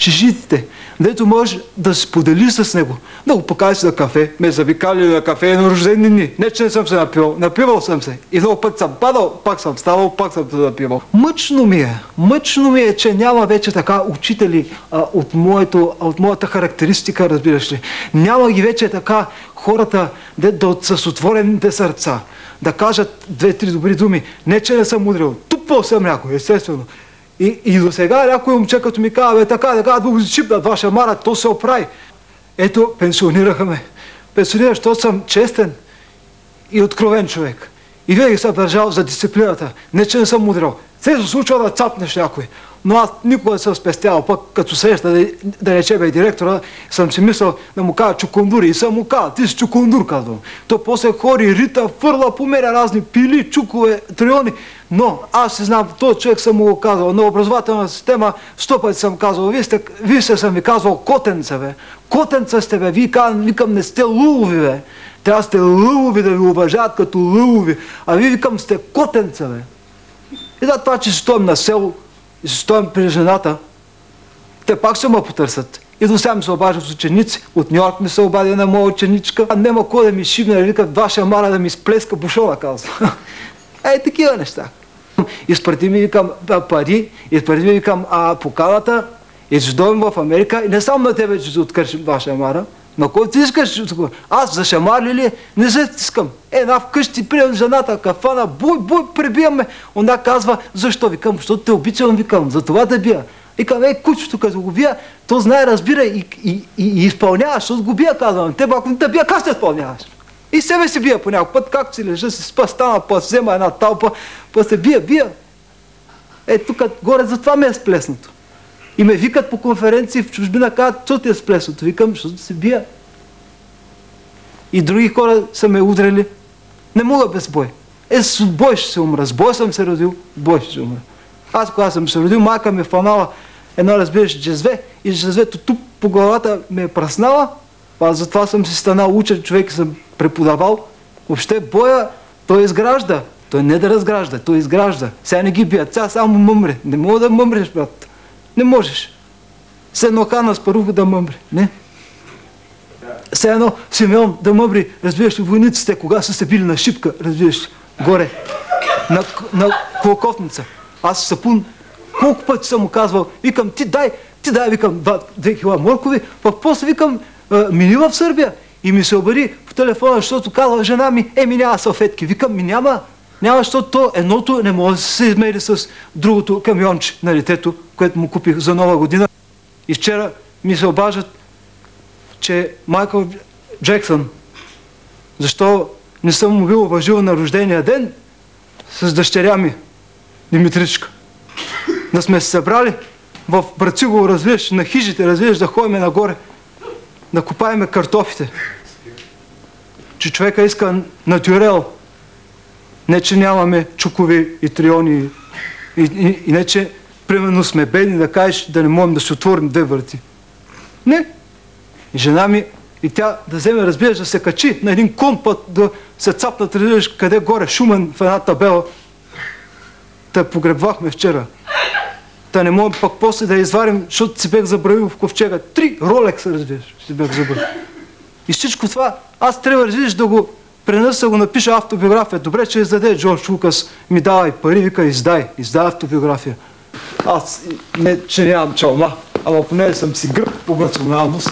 чешитите, дето можеш да се споделиш с него, да го покажеш на кафе, ме завикали на кафе на рождени дни. Не, че не съм се напивал, напивал съм се. И много път съм падал, пак съм ставал, пак съм се напивал. Мъчно ми е, че няма вече така учители от моята характеристика, разбираш ли. Няма ги вече така хората с отворените сърца, да кажат 2-3 добри думи. Не, че не съм мудрил, тупал съм някой, естествено. И до сега някой момче, като ми казва, така, да го зачипнат ваша мара, то се оправи. Ето, пенсионираха ме. Пенсионирах, защото съм честен и откровен човек. И винаги съм държал за дисциплината. Не, че не съм мудрил. Се случва да цапнеш някой. Но аз никога не съм спестявал. Пък като среща, да рече бе директора, съм си мислил да му кажа чукундури. И съм му казал, ти си чукундур, казвам. То после хори, рита, фърла, померя разни пили, чукове, триони. Но аз си знам, този човек съм му го казал. На образователна система 100 пъти съм казал, вие сте съм ви казвал котенца, бе. Котенца сте, бе. Викам, не сте лулови, бе. Трябва сте лулови да ви уважават като лулови. А вие викам, сте котенца, бе. И да, това, че си стоим на село и си стоим при жената, те пак ще ме потърсят. И до сега ми се обаждат с ученици. От Нью-Йорк ми се обади една моя ученичка. А нема кой да ми шибне, викат, ваша мара да ми сплеска бушона, казва. Такива неща. Изпрати ми, викам, пари, изпрати ми, викам, поканата, и ще дойдем в Америка и не само на тебе, че ще откършим ваша мара. На кой ти искаш? Аз за шамар ли? Не се стискам. Една вкъщи, прием жената, кафана, буй, пребиваме. Она казва, защо? Викам, защото те обичам, викам, за това да бия. Викам, кучето, като го бия, то знае, разбира и изпълнява, защото го бия, казвам. Те, ако не те бия, как ще изпълняваш? И себе си бия по някой път, както си лежа, си спа, стана, па взема една талпа, па се бия. Тук горе, затова ме е сплеснато. И ме викат по конференции в чужбина, казват, що ти е сплесното? Викам, защото се бия. И други хора са ме удрали. Не мога без бой. С бой ще се умра. С бой съм се родил, бой ще се умра. Аз, когато съм се родил, майка ми е фанала едно, разбираш, джезве, и джезвето тук по главата ме е праснала. Аз затова съм си станал учен човек и съм преподавал. Въобще боя, той изгражда. Той не да разгражда, той изгражда. Сега не ги бият, сега само мъмре. Не мога да мъмреш, брат. Не можеш. Все едно Хана Спаруха да мъмри. Не. Все едно Симеон да мъмри. Разбираш ли, войниците, кога са се били на шипка, разбираш ли, горе, на колокотница. Аз сапун, колко пъти съм му казвал, викам, ти дай, викам, 2 кила моркови, пък после викам, мини в Сърбия. И ми се обади по телефона, защото казва жена ми, няма салфетки. Викам, няма, защото едното не може да се измери с другото камионче на детето, което му купих за Нова година. И вчера ми се обаждат, че Майкъл Джексън, защо не съм му бил уважил на рождения ден с дъщеря ми, Димитричка. Да сме се събрали в Брацигово, разбираш, на хижите, разбираш, да ходим нагоре, да копаеме картофите. Че човека иска натюрел. Не, че нямаме чукови и триони и не, че примерно сме бедни да кажеш да не можем да се отворим 2 врати. Не. И жена ми, и тя да вземе, разбираш, да се качи на един кон път, да се цапнат, разбираш, къде горе, Шумен в една табела. Та погребвахме вчера. Та не можем пък после да изварим, защото си бех забравил в ковчега. 3 ролекса, разбираш, си бех забравил. И всичко това, аз трябва, разбираш, да го пренеса, го напиша автобиография. Добре, че издаде Джордж Лукас, ми дава и пари, вика, издай автобиография. Аз не, че нямам чалма, ама поне съм си гръб по националност.